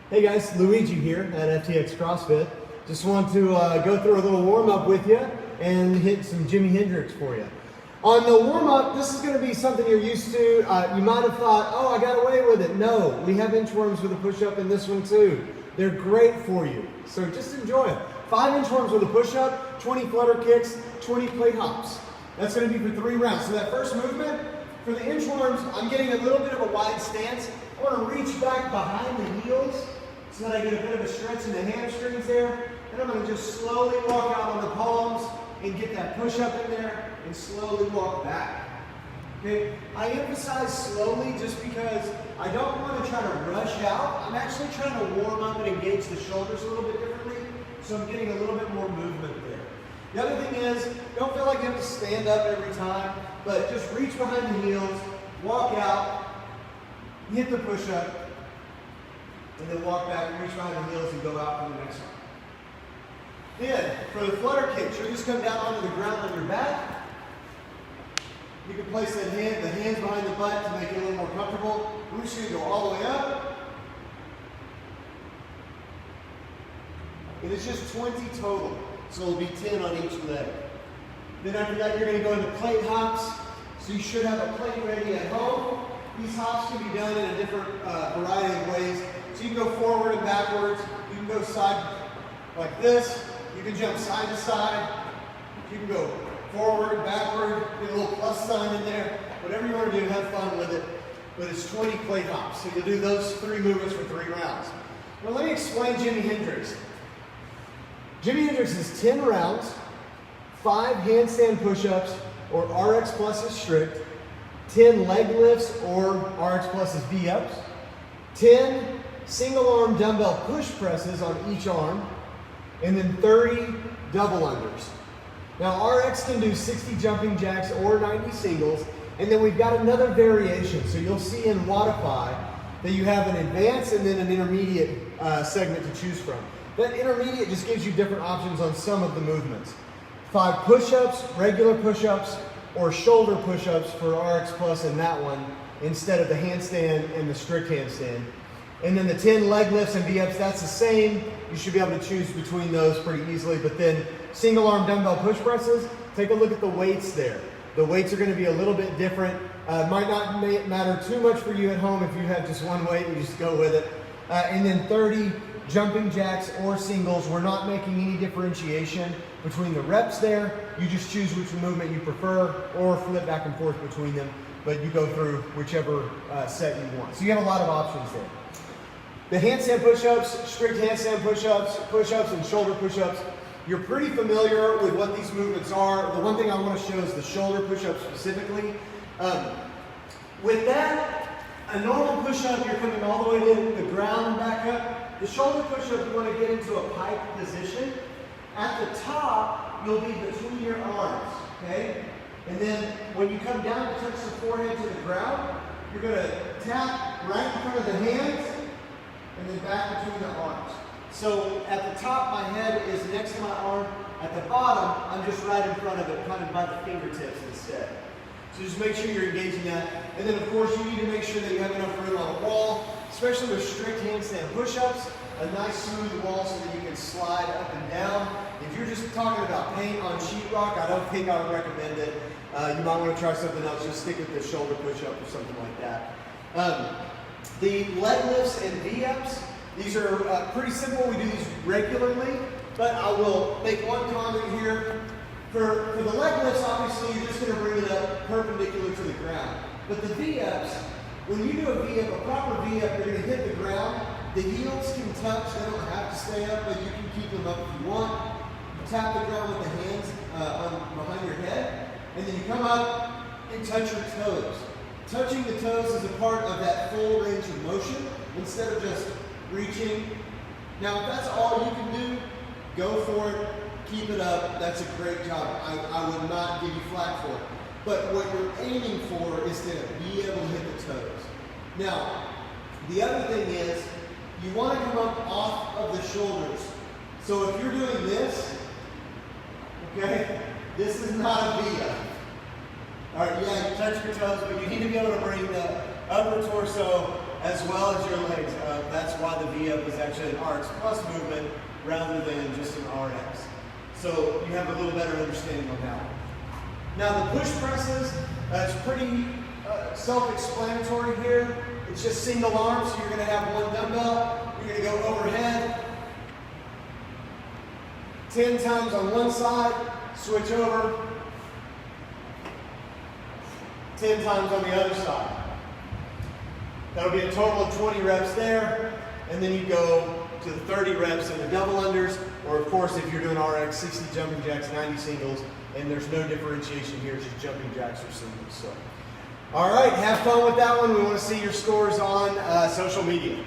Hey guys, Luigi here at FTX CrossFit. Just want to go through a little warm-up with you and hit some Jimi Hendrix for you. On the warm-up, this is going to be something you're used to. You might have thought, oh, I got away with it. No, we have inchworms with a push-up in this one too. They're great for you, so just enjoy it. 5 inchworms with a push-up, 20 flutter kicks, 20 plate hops. That's going to be for 3 rounds. So that first movement, for the inchworms, I'm getting a little bit of a wide stance. I want to reach back behind the heels so that I get a bit of a stretch in the hamstrings there. And I'm going to just slowly walk out on the palms and get that push up in there and slowly walk back. Okay, I emphasize slowly just because I don't want to try to rush out. I'm actually trying to warm up and engage the shoulders a little bit differently, so I'm getting a little bit more movement there. The other thing is, don't feel like you have to stand up every time, but just reach behind the heels, walk out, hit the push up, and then walk back and reach behind the heels and go out for the next one. Then, for the flutter kicks, you'll just come down onto the ground on your back. You can place the hands behind the butt to make it a little more comfortable. We're just going to go all the way up. And it's just 20 total, so it'll be 10 on each leg. Then after that, you're going to go into plate hops. So you should have a plate ready at home. These hops can be done in a different variety of ways. So you can go forward and backwards. You can go side like this. You can jump side to side. You can go forward, backward, get a little plus sign in there. Whatever you want to do, have fun with it. But it's 20 plate hops. So you'll do those 3 movements for 3 rounds. Now let me explain Jimi Hendrix. Jimi Hendrix is 10 rounds, 5 handstand push-ups or RX pluses strict, 10 leg lifts or RX pluses V-ups, 10 single arm dumbbell push presses on each arm, and then 30 double unders. Now RX can do 60 jumping jacks or 90 singles, and then we've got another variation. So you'll see in Wattify that you have an advanced and then an intermediate segment to choose from. That intermediate just gives you different options on some of the movements. 5 push-ups, regular push-ups, or shoulder push-ups for RX Plus in that one, instead of the handstand and the strict handstand. And then the 10 leg lifts and V-ups, that's the same. You should be able to choose between those pretty easily. But then single arm dumbbell push presses, take a look at the weights there. The weights are going to be a little bit different. Might not matter too much for you at home if you have just one weight, you just go with it. And then 30 jumping jacks or singles. We're not making any differentiation between the reps there. You just choose which movement you prefer or flip back and forth between them, but you go through whichever set you want. So you have a lot of options there. The handstand push-ups, strict handstand push-ups, and shoulder push-ups, you're pretty familiar with what these movements are. The one thing I want to show is the shoulder push-up specifically. With that, a normal push-up, you're coming all the way to the ground and back up. The shoulder push-up, you want to get into a pike position. At the top, you'll be between your arms, okay? And then when you come down to touch the forehead to the ground, you're going to tap right in front of the hands and then back between the arms. So at the top, my head is next to my arm. At the bottom, I'm just right in front of it, kind of by the fingertips instead. So just make sure you're engaging that. And then of course, you need to make sure that you have enough room on the wall, especially with strict handstand push-ups, a nice smooth wall so that you can slide up and down. If you're just talking about paint on sheetrock, I don't think I would recommend it. You might want to try something else. Just stick with the shoulder push-up or something like that. The leg lifts and V-ups, these are pretty simple. We do these regularly, but I will make one comment here. For the leg lifts, obviously, you're just going to bring it up perpendicular to the ground. But the V-ups, when you do a V-up, a proper V-up, you're going to hit the ground. The heels can touch. They don't have to stay up, but you can keep them up if you want. You tap the ground with the hands behind your head, and then you come up and touch your toes. Touching the toes is a part of that full range of motion instead of just reaching. Now, if that's all you can do, go for it. Keep it up. That's a great job. I would not give you flack for it. But what you're aiming for is to be able to hit the toes. Now, the other thing is you want to come up off of the shoulders. So if you're doing this, okay, this is not a V-up. All right, yeah, you touch your toes, but you need to be able to bring the upper torso as well as your legs. That's why the V-up is actually an RX plus movement rather than just an RX. So you have a little better understanding on that one. Now the push presses, it's pretty self-explanatory here. It's just single arm, so you're going to have one dumbbell. You're going to go overhead 10 times on one side, switch over 10 times on the other side. That'll be a total of 20 reps there, and then you go to the 30 reps in the double unders, or of course if you're doing RX, 60 jumping jacks, 90 singles, and there's no differentiation here, it's just jumping jacks or singles. So, all right, have fun with that one. We want to see your scores on social media.